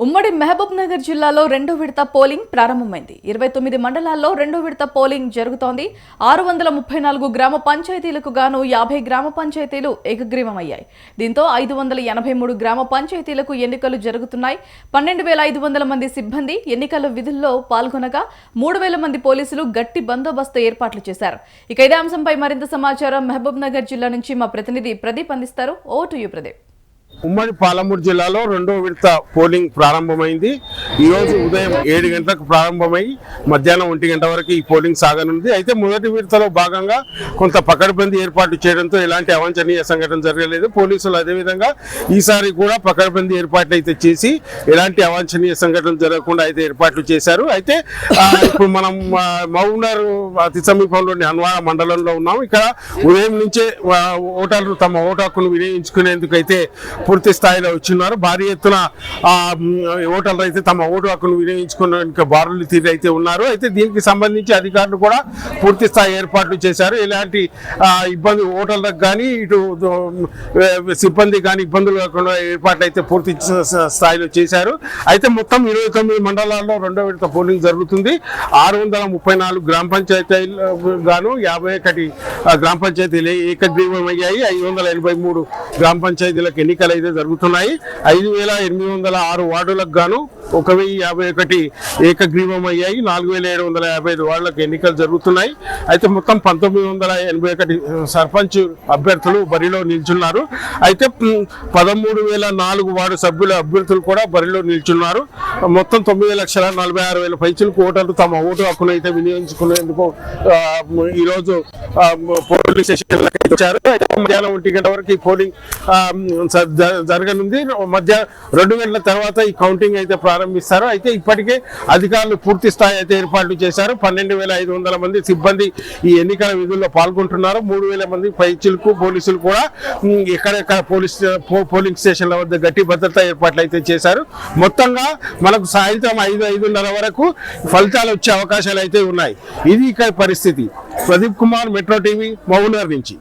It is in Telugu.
ఉమ్మడి మహబూబ్ నగర్ జిల్లాలో రెండో విడత పోలింగ్ ప్రారంభమైంది. 29 మండలాల్లో రెండో విడత పోలింగ్ జరుగుతోంది. 634 గ్రామ పంచాయతీలకు గాను 50 గ్రామ పంచాయతీలు ఏకగ్రీవమయ్యాయి. దీంతో 583 గ్రామ పంచాయతీలకు ఎన్నికలు జరుగుతున్నాయి. 12,500 మంది సిబ్బంది ఎన్నికల విధుల్లో పాల్గొనగా 3,000 మంది పోలీసులు గట్టి బందోబస్తు ఏర్పాట్లు చేశారు. ఇక ఇదే అంశంపై మరింత సమాచారం మహబూబ్ నగర్ జిల్లా నుంచి మా ప్రతినిధి ప్రదీప్ అందిస్తారు. Over to you Pradeep. ఉమ్మడి పాలమూరు జిల్లాలో రెండో విడత పోలింగ్ ప్రారంభమైంది. ఈరోజు ఉదయం 7 గంటలకు ప్రారంభమై మధ్యాహ్నం 1 గంట వరకు ఈ పోలింగ్ సాగనుంది. అయితే మొదటి విడతలో భాగంగా కొంత పకడ్బందీ ఏర్పాటు చేయడంతో ఎలాంటి అవాంఛనీయ సంఘటన జరగలేదు. పోలీసులు అదేవిధంగా ఈసారి కూడా పకడ్బందీ ఏర్పాట్లు అయితే చేసి ఎలాంటి అవాంఛనీయ సంఘటనలు జరగకుండా అయితే ఏర్పాట్లు చేశారు. అయితే ఇప్పుడు మనం మహబూబ్నగర్ అతి సమీపంలోని హన్వాడ మండలంలో ఉన్నాం. ఇక్కడ ఉదయం నుంచే ఓటర్లు తమ ఓటు హక్కును వినియోగించుకునేందుకు అయితే పూర్తి స్థాయిలో వచ్చిన్నారు. భారీ ఎత్తున ఓటర్లు అయితే తమ ఓటు హక్కును వినియోగించుకునే బారులు తీరి అయితే ఉన్నారు. అయితే దీనికి సంబంధించి అధికారులు కూడా పూర్తి స్థాయి ఏర్పాట్లు చేశారు. ఎలాంటి ఇబ్బంది ఓటర్లకు కానీ ఇటు సిబ్బంది కానీ ఇబ్బందులు కాకుండా ఏర్పాట్లు అయితే పూర్తి స్థాయిలో చేశారు. అయితే మొత్తం 29 మండలాల్లో రెండో విడత పోలింగ్ జరుగుతుంది. 634 గ్రామ పంచాయతీలు గాను 51 గ్రామ పంచాయతీలు ఏకగ్రీవమయ్యాయి. 583 గ్రామ పంచాయతీలకు ఎన్నికలు అయితే జరుగుతున్నాయి. 5,806 వార్డులకు గాను 1,051 ఏకగ్రీవమయ్యాయి. 4,755 వార్డులకు ఎన్నికలు జరుగుతున్నాయి. అయితే మొత్తం 1,981 సర్పంచ్ అభ్యర్థులు బరిలో నిల్చున్నారు. అయితే 13,004 వార్డు సభ్యుల అభ్యర్థులు కూడా బరిలో నిల్చున్నారు. మొత్తం 9,46,000 పైచులకు ఓటర్లు తమ ఓటు హక్కును అయితే వినియోగించుకునేందుకు ఈరోజు పోలింగ్ స్టేషన్లకు వచ్చారు. అయితే మధ్యాహ్నం 1 గంట వరకు ఈ పోలింగ్ జరగనుంది. మధ్యాహ్నం 2 గంటల తర్వాత ఈ కౌంటింగ్ అయితే ప్రారంభిస్తారు. అయితే ఇప్పటికే అధికారులు పూర్తి స్థాయి అయితే ఏర్పాట్లు చేశారు. 12,500 మంది సిబ్బంది ఈ ఎన్నికల విధుల్లో పాల్గొంటున్నారు. 3,000 మంది పైచిలకు పోలీసులు కూడా ఎక్కడెక్కడ పోలింగ్ స్టేషన్ల వద్ద గట్టి భద్రతా ఏర్పాట్లు అయితే చేశారు. మొత్తంగా మనకు సాయంత్రం 5-5:30 వరకు ఫలితాలు వచ్చే అవకాశాలు అయితే ఉన్నాయి. ఇది ఇక్కడ పరిస్థితి. ప్రదీప్ కుమార్, మెట్రో టీవీ, మహబూబ్నగర్ నుంచి.